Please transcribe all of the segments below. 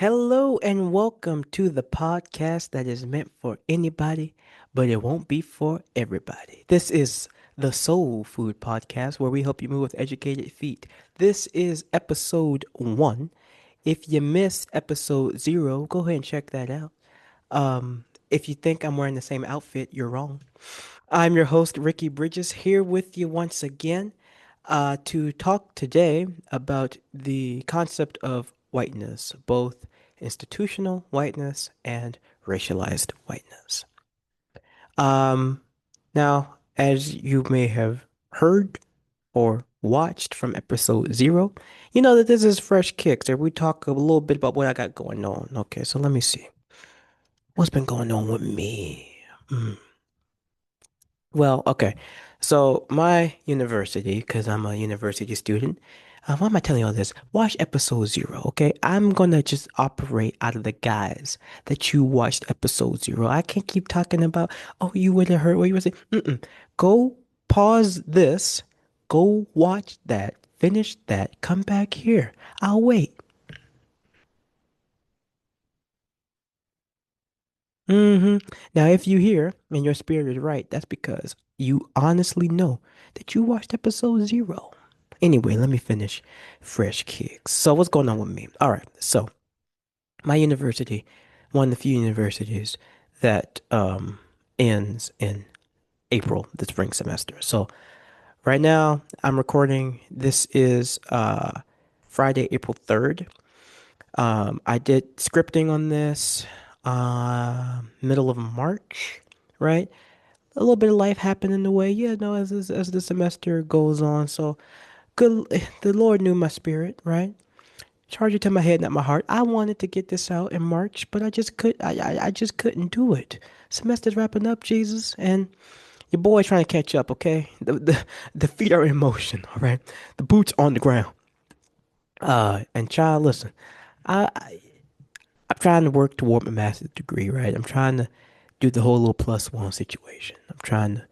Hello and welcome to the podcast that is meant for anybody, but it won't be for everybody. This is the Soul Food Podcast where we help you move with educated feet. This is episode one. If you missed episode zero, go ahead and check that out. If you think I'm wearing the same outfit, you're wrong. I'm your host, Ricky Bridges, here with you once again to talk today about the concept of whiteness, both institutional whiteness and racialized whiteness. Um, Now, as you may have heard or watched from episode zero, you know that this is Fresh Kicks, where we talk a little bit about what I got going on. Okay, so let me see. What's been going on with me? Hmm. Well, okay. So my university, because I'm a university student, why am I telling you all this? Watch episode zero, okay? I'm gonna just operate out of the guise that you watched episode zero. I can't keep talking about, oh, you would have heard what you were saying. Mm-mm. Go pause this, go watch that, finish that, come back here. I'll wait. Now, if you hear and your spirit is right, that's because you honestly know that you watched episode zero. Anyway, let me finish Fresh Kicks. So, what's going on with me? All right. So, my university, one of the few universities that ends in April, the spring semester. So, right now, I'm recording. This is Friday, April 3rd. I did scripting on this middle of March, right? A little bit of life happened in the way, as the semester goes on. So good, the Lord knew my spirit, right? Charge it to my head, not my heart. I wanted to get this out in March, but I just could, I just couldn't do it. Semester's wrapping up, Jesus, and your boy trying to catch up. Okay, the feet are in motion. All right, the boots on the ground. And child, listen, I I'm trying to work toward my master's degree, right? I'm trying to do the whole little plus one situation. I'm trying to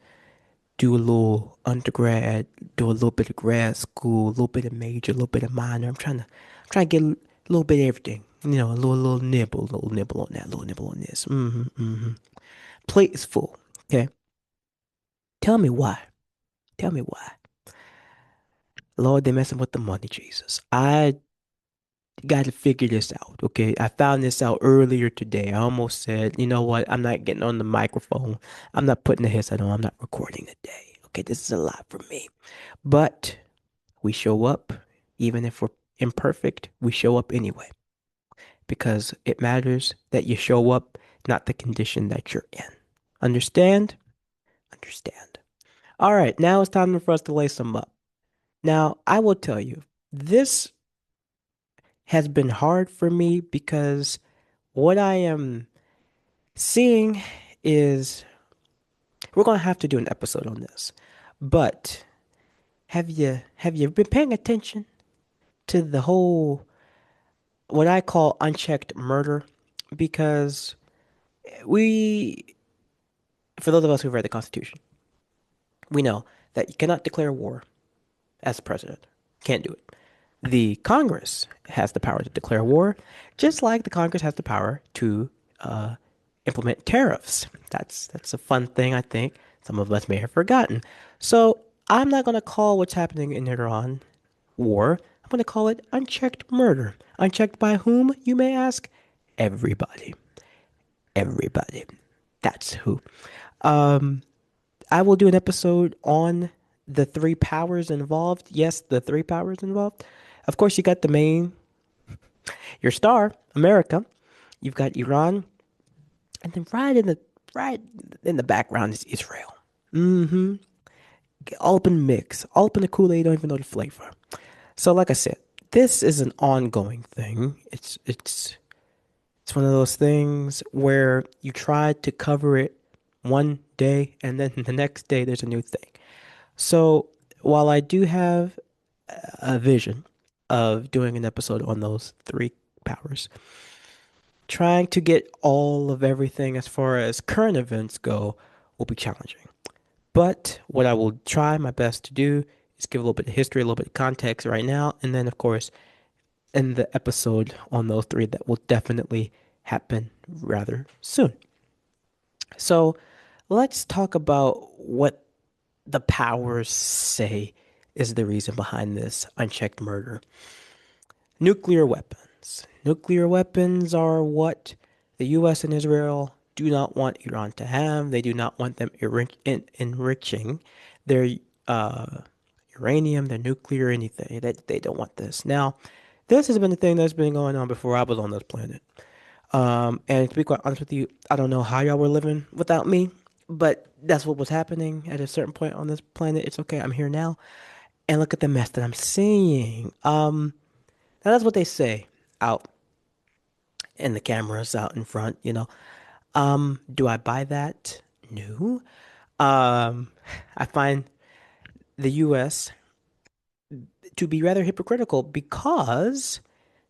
do a little undergrad, do a little bit of grad school, a little bit of major, a little bit of minor. I'm trying to get a little bit of everything. You know, a little nibble on that, a little nibble on this. Plate is full. Okay. Tell me why. Tell me why. Lord, they're messing with the money, Jesus. I got to figure this out. Okay. I found this out earlier today. I almost said, you know what? I'm not getting on the microphone. I'm not putting the headset on. I'm not recording today. Okay. This is a lot for me. But we show up, even if we're imperfect, we show up anyway because it matters that you show up, not the condition that you're in. Understand? Understand. All right, now it's time for us to lace them up. Now, I will tell you, this has been hard for me because what I am seeing is we're going to have to do an episode on this. But have you been paying attention to the whole what I call unchecked murder? Because we, for those of us who've read the Constitution, we know that you cannot declare war as president. Can't do it. The Congress has the power to declare war, just like the Congress has the power to uh, implement tariffs. That's a fun thing, I think. Some of us may have forgotten. So I'm not going to call what's happening in Iran war. I'm going to call it unchecked murder. Unchecked by whom, you may ask? Everybody. Everybody. That's who. Um, I will do an episode on the three powers involved. Yes, the three powers involved. Of course, you got the main, your star, America. You've got Iran, and then right in the background is Israel. Mm-hmm. All up in the mix, all up in the Kool-Aid. Don't even know the flavor. So, like I said, this is an ongoing thing. It's one of those things where you try to cover it one day, and then the next day there's a new thing. So while I do have a vision of doing an episode on those three powers, trying to get all of everything as far as current events go will be challenging. But what I will try my best to do is give a little bit of history, a little bit of context right now, and then of course in the episode on those three that will definitely happen rather soon. So let's talk about what the powers say is the reason behind this unchecked murder. Nuclear weapons. Nuclear weapons are what the US and Israel do not want Iran to have. They do not want them enriching their uh, uranium, their nuclear, anything. They don't want this. Now, this has been a thing that's been going on before I was on this planet. And to be quite honest with you, I don't know how y'all were living without me, but that's what was happening at a certain point on this planet. It's okay, I'm here now. And look at the mess that I'm seeing. Now that's what they say out in the cameras out in front, you know. Do I buy that? No. Um, I find the US to be rather hypocritical because,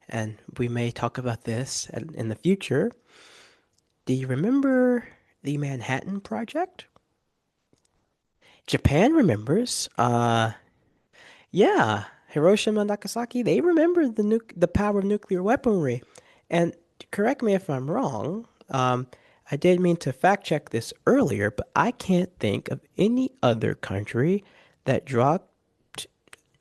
and we may talk about this in the future, do you remember the Manhattan Project? Japan remembers. Yeah, Hiroshima and Nagasaki, they remember the power of nuclear weaponry. And correct me if I'm wrong, I did mean to fact check this earlier, but I can't think of any other country that dropped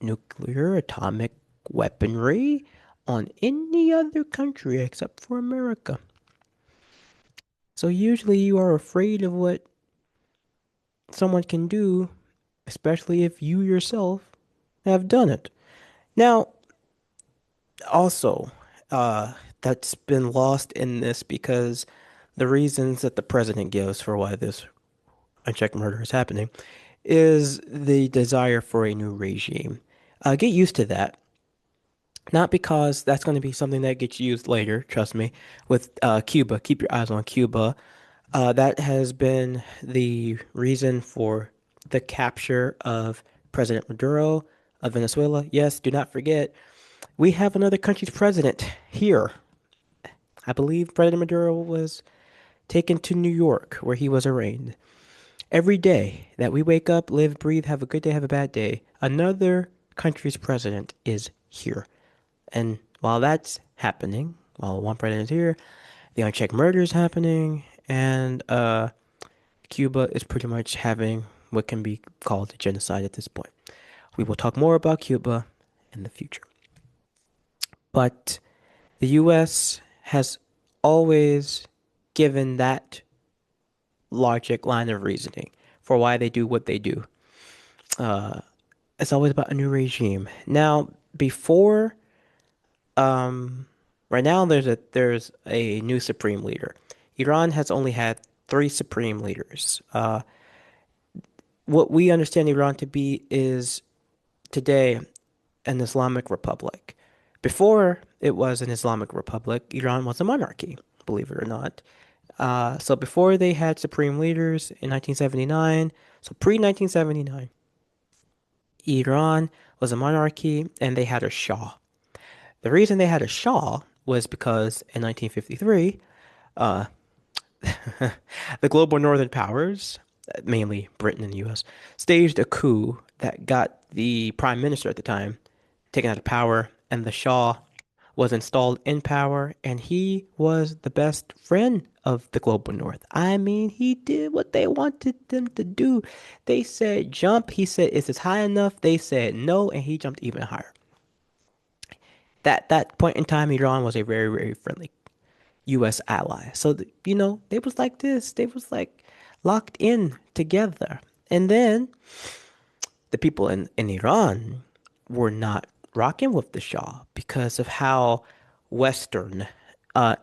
nuclear atomic weaponry on any other country except for America. So usually you are afraid of what someone can do, especially if you yourself have done it. Now, also, that's been lost in this because the reasons that the president gives for why this unchecked murder is happening is the desire for a new regime. Get used to that. Not because that's going to be something that gets used later, trust me, with Cuba. Keep your eyes on Cuba. That has been the reason for the capture of President Maduro of Venezuela. Yes, do not forget, we have another country's president here. I believe President Maduro was taken to New York, where he was arraigned. Every day that we wake up, live, breathe, have a good day, have a bad day, another country's president is here. And while that's happening, while one president is here, the unchecked murder is happening, and Cuba is pretty much having what can be called a genocide at this point. We will talk more about Cuba in the future. But the US has always given that logic line of reasoning for why they do what they do. Uh, it's always about a new regime. Now, before, um, right now there's a new supreme leader. Iran has only had three supreme leaders. What we understand Iran to be is today an Islamic republic. Before it was an Islamic republic, Iran was a monarchy, believe it or not. So before they had supreme leaders in 1979, so pre-1979, Iran was a monarchy and they had a Shah. The reason they had a Shah was because in 1953, uh, the global northern powers, mainly Britain and the US, staged a coup that got the prime minister at the time taken out of power, and the Shah was installed in power, and he was the best friend of the global north. I mean, he did what they wanted them to do. They said jump. He said, is this high enough? They said no, and he jumped even higher. That point in time, Iran was a very, very friendly U.S. ally. So, they was like this. They was like locked in together. And then the people in Iran were not rocking with the Shah because of how Western uh,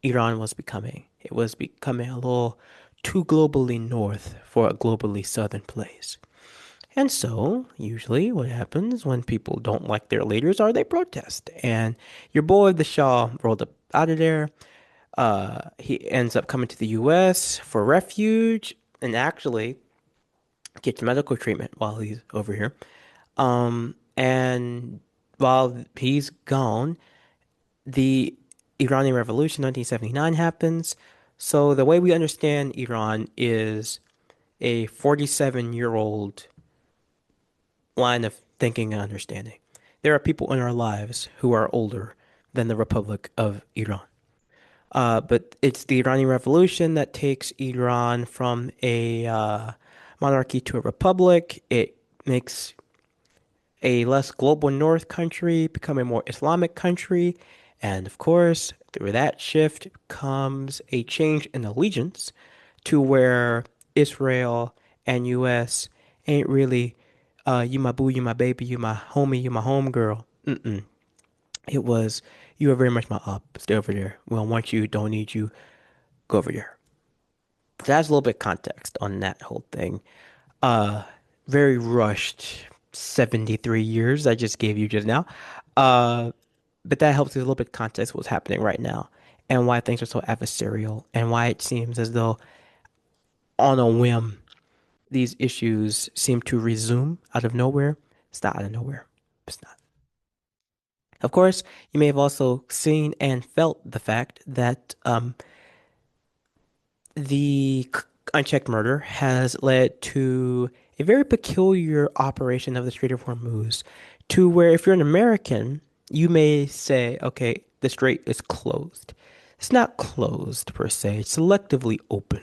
Iran was becoming. It was becoming a little too globally north for a globally southern place. And so, usually, what happens when people don't like their leaders are they protest. And your boy, the Shah, rolled up out of there. He ends up coming to the U.S. for refuge and actually gets medical treatment while he's over here. And while he's gone, the Iranian Revolution 1979 happens. So the way we understand Iran is a 47-year-old line of thinking and understanding. there are people in our lives who are older than the Republic of Iran. But it's the Iranian Revolution that takes Iran from a monarchy to a republic. It makes a less global North country become a more Islamic country. And of course, through that shift comes a change in allegiance to where Israel and US ain't really you my boo, you my baby, you my homie, you my homegirl. Mm-mm. It was you are very much my up. Stay over there. We don't want you, don't need you. Go over there. So that's a little bit of context on that whole thing. Uh, Very rushed 73 years I just gave you just now. Uh, but that helps with a little bit of context what's happening right now and why things are so adversarial and why it seems as though on a whim these issues seem to resume out of nowhere. It's not out of nowhere. It's not. Of course, you may have also seen and felt the fact that the unchecked murder has led to a very peculiar operation of the Strait of Hormuz, to where if you're an American, you may say, okay, the strait is closed. It's not closed per se, it's selectively open.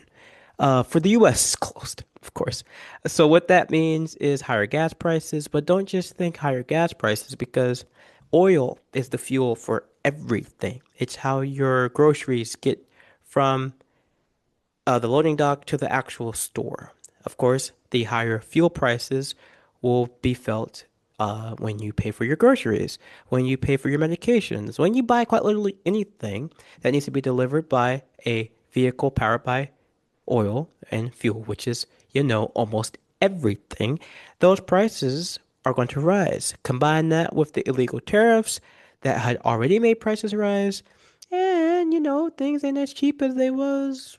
For the US, it's closed, of course. So what that means is higher gas prices, but don't just think higher gas prices because oil is the fuel for everything. It's how your groceries get from the loading dock to the actual store. Of course, the higher fuel prices will be felt when you pay for your groceries, when you pay for your medications, when you buy quite literally anything that needs to be delivered by a vehicle powered by oil and fuel, which is, almost everything. Those prices are going to rise. Combine that with the illegal tariffs that had already made prices rise, and things ain't as cheap as they was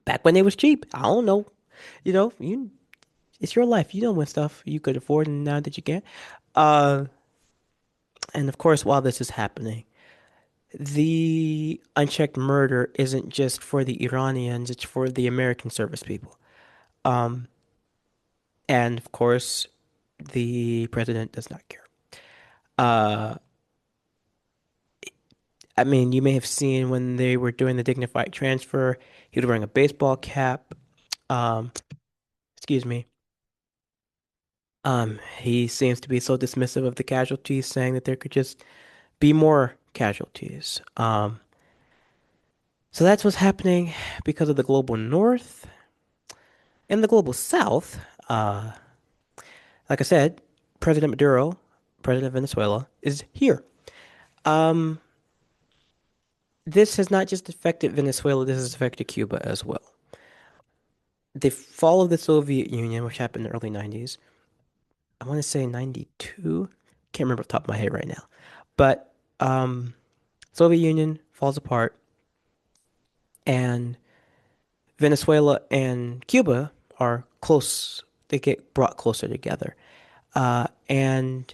back when they was cheap. I don't know. It's your life. You know when stuff you could afford and now that you can't. Uh, and of course, while this is happening, the unchecked murder isn't just for the Iranians, it's for the American service people. Um, and of course, the president does not care. Uh, I mean, you may have seen when they were doing the dignified transfer, he was wearing a baseball cap. Um, Excuse me. He seems to be so dismissive of the casualties, saying that there could just be more casualties. So that's what's happening because of the global north and the global south. Uh, like I said, President Maduro, president of Venezuela, is here. Um, this has not just affected Venezuela, this has affected Cuba as well. The fall of the Soviet Union, which happened in the early 90s, I want to say 92. Can't remember off the top of my head right now. But Soviet Union falls apart and Venezuela and Cuba are close. They get brought closer together. And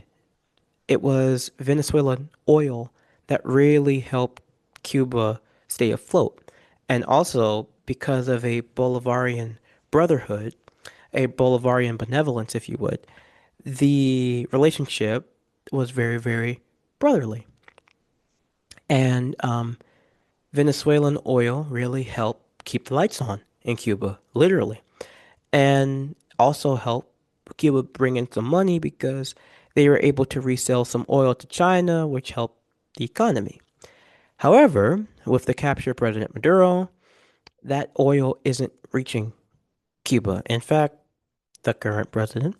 it was Venezuelan oil that really helped Cuba stay afloat. And also because of a Bolivarian brotherhood, a Bolivarian benevolence, if you would, the relationship was very, very brotherly. And Venezuelan oil really helped keep the lights on in Cuba, literally. And also helped Cuba bring in some money because they were able to resell some oil to China, which helped the economy. However, with the capture of President Maduro, that oil isn't reaching Cuba. In fact, the current president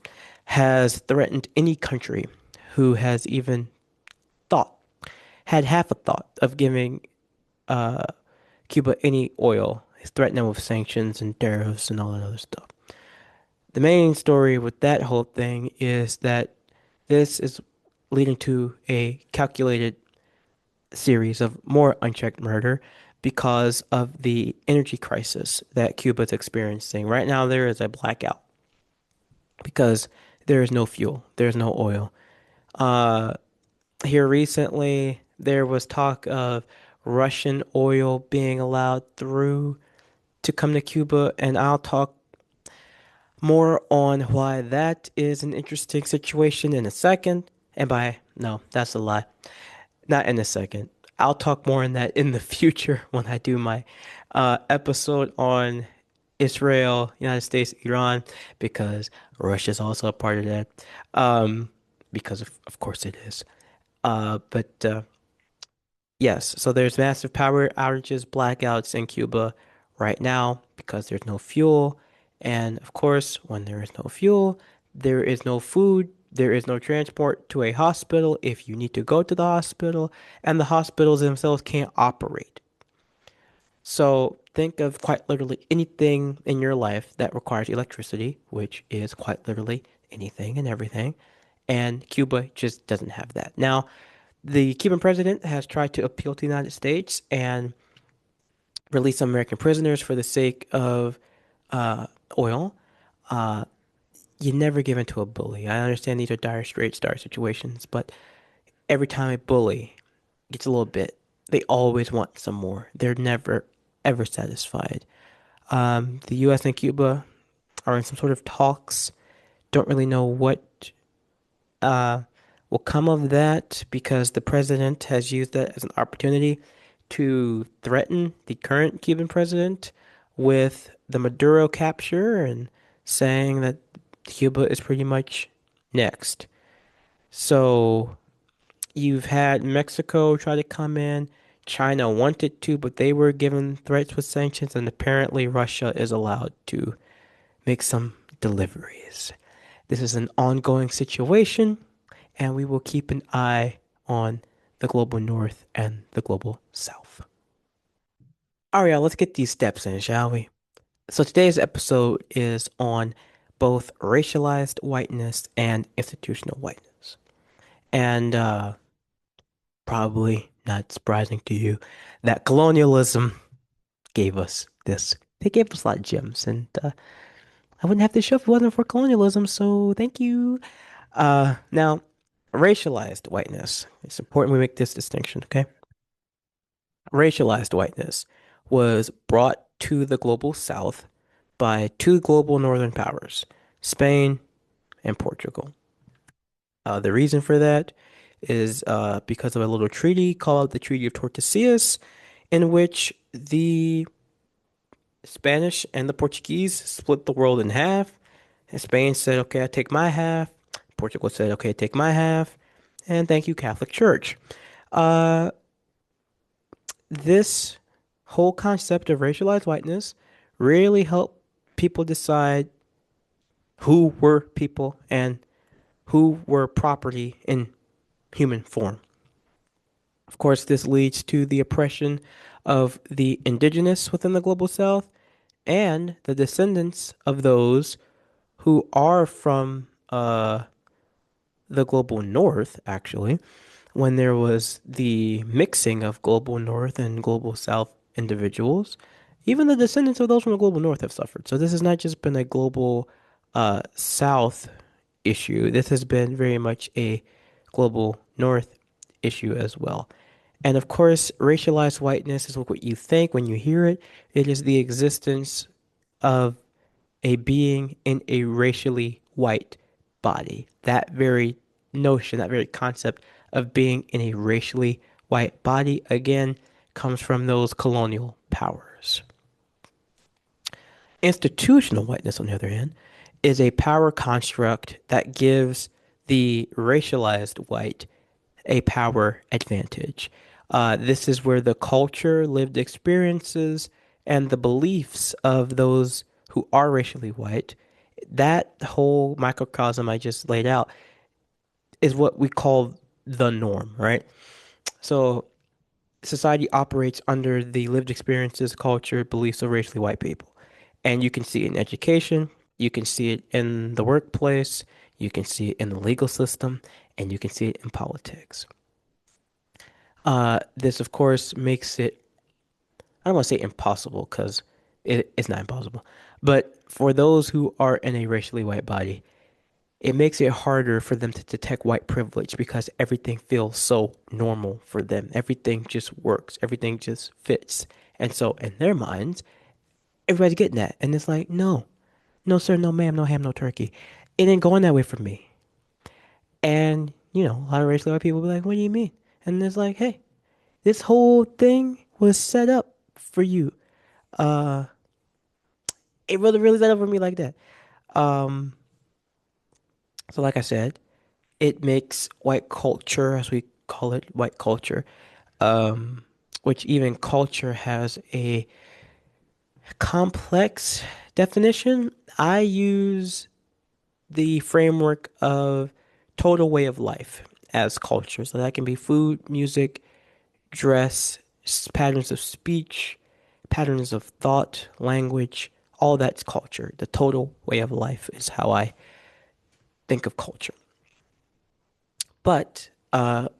has threatened any country who has even thought, had half a thought of giving uh, Cuba any oil. He's threatened them with sanctions and tariffs and all that other stuff. The main story with that whole thing is that this is leading to a calculated series of more unchecked murder because of the energy crisis that Cuba is experiencing. Right now, there is a blackout because there is no fuel, there's no oil. Uh, Here recently, there was talk of Russian oil being allowed through to come to Cuba, and More on why that is an interesting situation in a second. And by, no, that's a lie. Not in a second. I'll talk more on that in the future when I do my episode on Israel, United States, Iran, because Russia's also a part of that. Um, because of course it is. But yes, so there's massive power outages, blackouts in Cuba right now because there's no fuel. And of course, when there is no fuel, there is no food, there is no transport to a hospital if you need to go to the hospital, and the hospitals themselves can't operate. So think of quite literally anything in your life that requires electricity, which is quite literally anything and everything. And Cuba just doesn't have that. Now, the Cuban president has tried to appeal to the United States and release some American prisoners for the sake of uh, oil. Uh, you never give in to a bully. I understand these are dire straits, dire situations, but every time a bully gets a little bit, they always want some more. They're never, ever satisfied. The U.S. and Cuba are in some sort of talks. Don't really know what uh, will come of that because the president has used that as an opportunity to threaten the current Cuban president with the Maduro capture and saying that Cuba is pretty much next. So you've had Mexico try to come in. China wanted to, but they were given threats with sanctions, and apparently Russia is allowed to make some deliveries. This is an ongoing situation, and we will keep an eye on the global north and the global south. All right, let's get these steps in, shall we? So today's episode is on both racialized whiteness and institutional whiteness. And probably not surprising to you that colonialism gave us this. They gave us a lot of gems, and I wouldn't have this show if it wasn't for colonialism, so thank you. Now, racialized whiteness. It's important we make this distinction, okay? Racialized whiteness was brought to the global south by two global northern powers, Spain and Portugal. The reason for that is because of a little treaty called the Treaty of Tordesillas, in which the Spanish and the Portuguese split the world in half. And Spain said, okay, I take my half. Portugal said, okay, I take my half. And thank you, Catholic Church. Uh, this whole concept of racialized whiteness really helped people decide who were people and who were property in human form. Of course, this leads to the oppression of the indigenous within the global south and the descendants of those who are from the global north, actually, when there was the mixing of global north and global south individuals, even the descendants of those from the global north have suffered. So this has not just been a global south issue. This has been very much a global north issue as well. And of course, racialized whiteness is what you think when you hear it. It is the existence of a being in a racially white body. That very notion, that very concept of being in a racially white body, again, comes from those colonial powers. Institutional whiteness, on the other hand, is a power construct that gives the racialized white a power advantage. This is where the culture, lived experiences, and the beliefs of those who are racially white, that whole microcosm I just laid out, is what we call the norm, right? So society operates under the lived experiences, culture, beliefs of racially white people. And you can see it in education, you can see it in the workplace, you can see it in the legal system, and you can see it in politics. This, of course, makes it, I don't want to say impossible because it's not impossible, but for those who are in a racially white body, it makes it harder for them to detect white privilege because everything feels so normal for them. Everything just works, everything just fits. And so, in their minds, everybody's getting that. And it's like, no, No, sir, no, ma'am, no ham, no turkey. It ain't going that way for me. And, a lot of racially white people be like, what do you mean? And it's like, hey, this whole thing was set up for you. Uh, it really set up for me like that. Um, so like I said, it makes white culture, as we call it, white culture, um, which even culture has a complex definition. I use the framework of total way of life as culture. So that can be food, music, dress, patterns of speech, patterns of thought, language, all that's culture. The total way of life is how I think of culture. But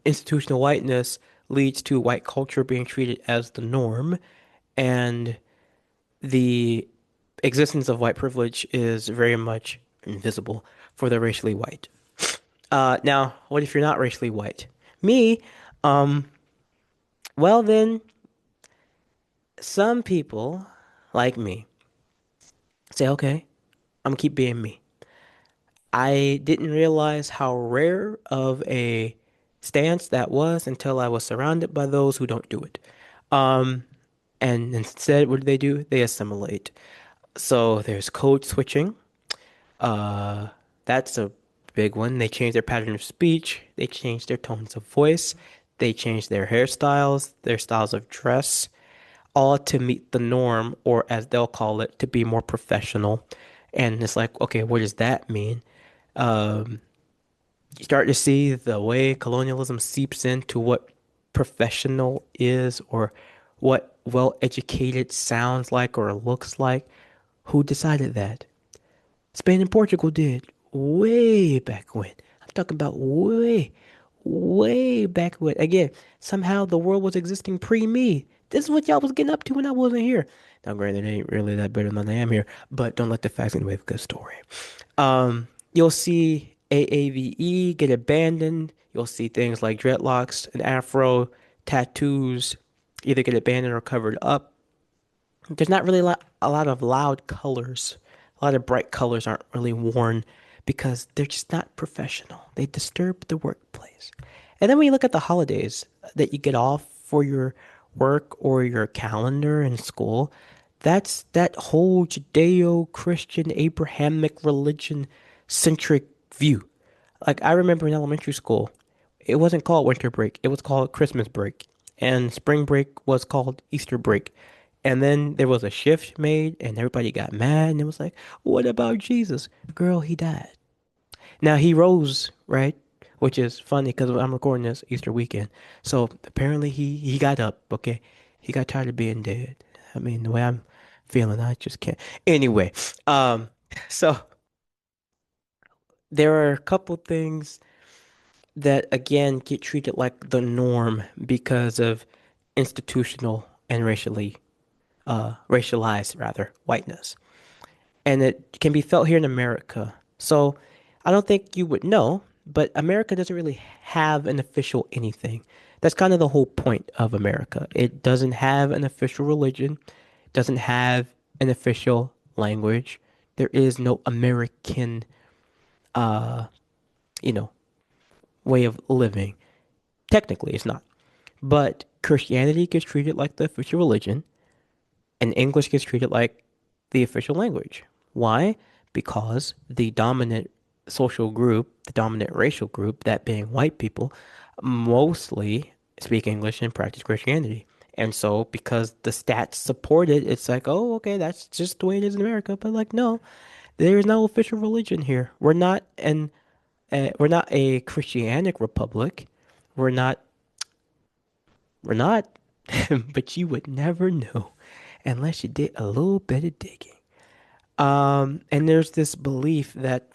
institutional whiteness leads to white culture being treated as the norm, and the existence of white privilege is very much invisible for the racially white. Now, what if you're not racially white? Me, um, well then, some people like me say, okay, I'm gonna keep being me. I didn't realize how rare of a stance that was until I was surrounded by those who don't do it. Um, and instead, what do? They assimilate. So there's code switching. Uh, that's a big one. They change their pattern of speech. They change their tones of voice. They change their hairstyles, their styles of dress, all to meet the norm, or as they'll call it, to be more professional. And it's like, okay, what does that mean? Um, you start to see the way colonialism seeps into what professional is or what well-educated sounds like or looks like. Who decided that? Spain and Portugal did way back when. I'm talking about way back when. Again, somehow the world was existing pre-me. This is what y'all was getting up to when I wasn't here. Now, granted, it ain't really that better than I am here, but don't let the facts get in the way of a good story. You'll see AAVE get abandoned. You'll see things like dreadlocks and afro tattoos either get abandoned or covered up. There's not really a lot of loud colors. A lot of bright colors aren't really worn because they're just not professional. They disturb the workplace. And then when you look at the holidays that you get off for your work or your calendar in school, that's that whole Judeo-Christian Abrahamic religion centric view. Like I remember in elementary school, it wasn't called winter break, it was called Christmas break. And spring break was called Easter break. And then there was a shift made and everybody got mad and it was like, what about Jesus? Girl, he died. Now he rose, right? Which is funny because I'm recording this Easter weekend. So apparently he got up, okay? He got tired of being dead. I mean, the way I'm feeling, I just can't. Anyway, um, so there are a couple things that again get treated like the norm because of institutional and racialized rather whiteness. And it can be felt here in America. So I don't think you would know, but America doesn't really have an official anything. That's kind of the whole point of America. It doesn't have an official religion, doesn't have an official language. There is no American, uh, you know, way of living. Technically, it's not. But Christianity gets treated like the official religion, and English gets treated like the official language. Why? Because the dominant social group, the dominant racial group, that being white people, mostly speak English and practice Christianity. And so, because the stats support it, it's like, oh, okay, that's just the way it is in America. But like, no, there is no official religion here. We're not a Christianic republic. We're not We're not, but you would never know unless you did a little bit of digging. And there's this belief that,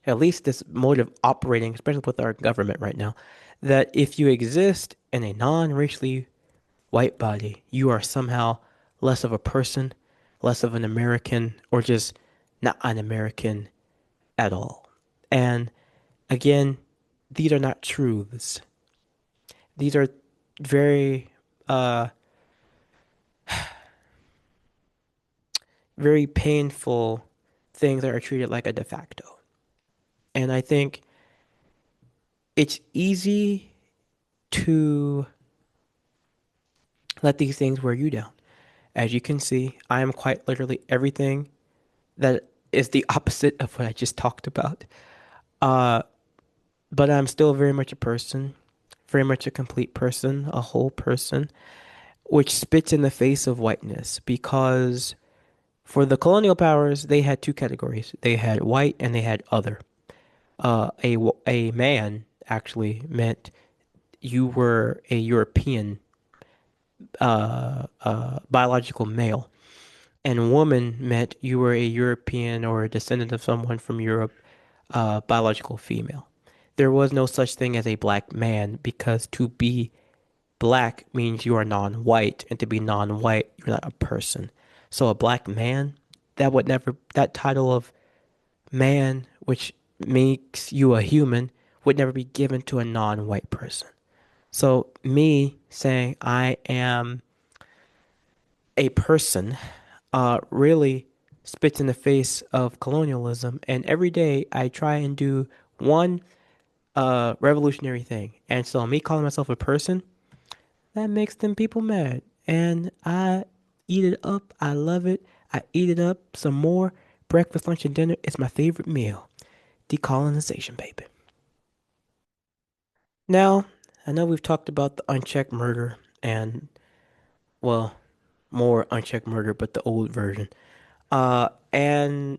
at least this mode of operating, especially with our government right now, that if you exist in a non-racially white body, you are somehow less of a person, less of an American, or just not an American at all. And again, these are not truths. These are very, uh, very painful things that are treated like a de facto. And I think it's easy to let these things wear you down. As you can see, I am quite literally everything that is the opposite of what I just talked about. Uh, but I'm still very much a person, very much a complete person, a whole person, which spits in the face of whiteness because for the colonial powers, they had two categories. They had white and they had other. A man actually meant you were a European biological male, and woman meant you were a European or a descendant of someone from Europe, biological female. There was no such thing as a black man because to be black means you are non-white, and to be non-white, you're not a person. So a black man, that title of man, which makes you a human, would never be given to a non-white person. So me saying I am a person really spits in the face of colonialism. And every day I try and do one revolutionary thing. And so me calling myself a person, that makes them people mad. And I eat it up. I love it. I eat it up some more. Breakfast, lunch, and dinner is my favorite meal. Decolonization, baby. Now, I know we've talked about the unchecked murder and, well, more unchecked murder, but the old version. And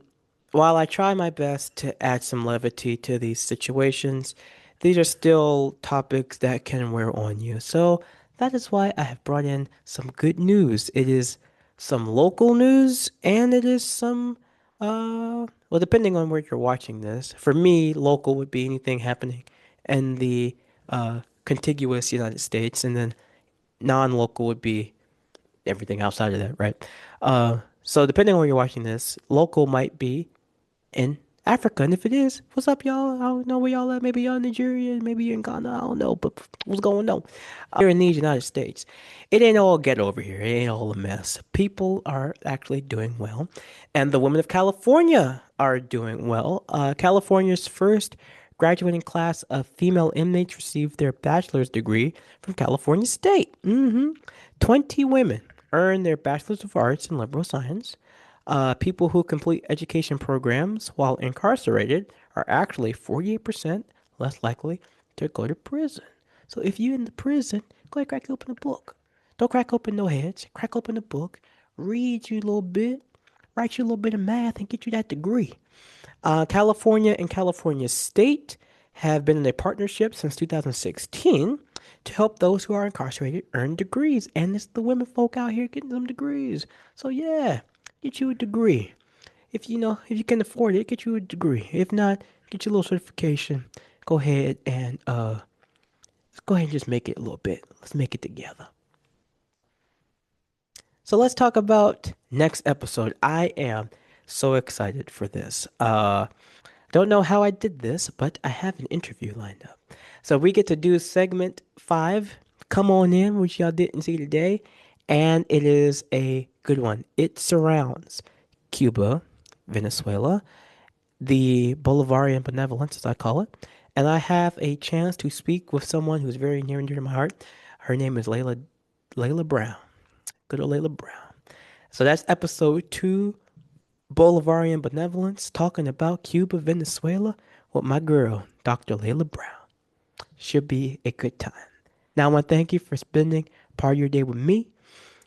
while I try my best to add some levity to these situations, these are still topics that can wear on you. So that is why I have brought in some good news. It is some local news and it is some, well, depending on where you're watching this. For me, local would be anything happening in the contiguous United States, and then non-local would be everything outside of that, right? So depending on where you're watching this, local might be in Africa. And if it is, what's up, y'all? I don't know where y'all at. Maybe y'all in Nigeria, maybe you're in Ghana. I don't know, but what's going on? Here in these United States, it ain't all ghetto over here. It ain't all a mess. People are actually doing well, and the women of California are doing well. California's first graduating class of female inmates received their bachelor's degree from California State. 20 women earned their bachelor's of arts in liberal science. People who complete education programs while incarcerated are actually 48% less likely to go to prison. So if you're in the prison, go ahead, crack open a book. Don't crack open no heads. Crack open a book, read you a little bit, write you a little bit of math, and get you that degree. California and California State have been in a partnership since 2016 to help those who are incarcerated earn degrees. And it's the women folk out here getting them degrees. So yeah, get you a degree. If you can afford it, get you a degree. If not, get you a little certification. Go ahead and let's go ahead and just make it a little bit. Let's make it together. So let's talk about next episode. I am so excited for this. Don't know how I did this, but I have an interview lined up. So we get to do segment 5. Come on in, which y'all didn't see today. And it is a good one. It surrounds Cuba, Venezuela, the Bolivarian benevolence, as I call it. And I have a chance to speak with someone who's very near and dear to my heart. Her name is Layla Brown. Good old Layla Brown. So that's episode 2, Bolivarian benevolence, talking about Cuba, Venezuela with my girl, Dr. Layla Brown. Should be a good time. Now, I want to thank you for spending part of your day with me.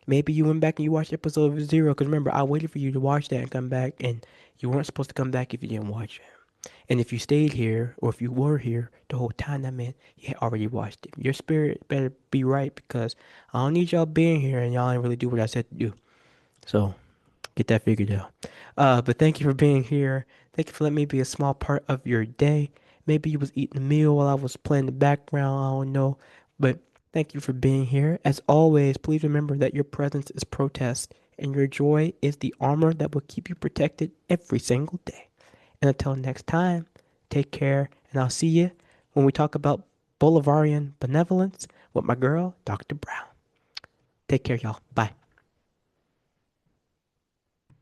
Maybe you went back and you watched episode 0, because remember, I waited for you to watch that and come back, and you weren't supposed to come back if you didn't watch it. And if you stayed here, or if you were here the whole time, that meant you had already watched it. Your spirit better be right, because I don't need y'all being here and y'all ain't really do what I said to do. So, get that figured out. But thank you for being here. Thank you for letting me be a small part of your day. Maybe you was eating a meal while I was playing the background. I don't know. But thank you for being here. As always, please remember that your presence is protest and your joy is the armor that will keep you protected every single day. And until next time, take care. And I'll see you when we talk about Bolivarian benevolence with my girl, Dr. Brown. Take care, y'all. Bye.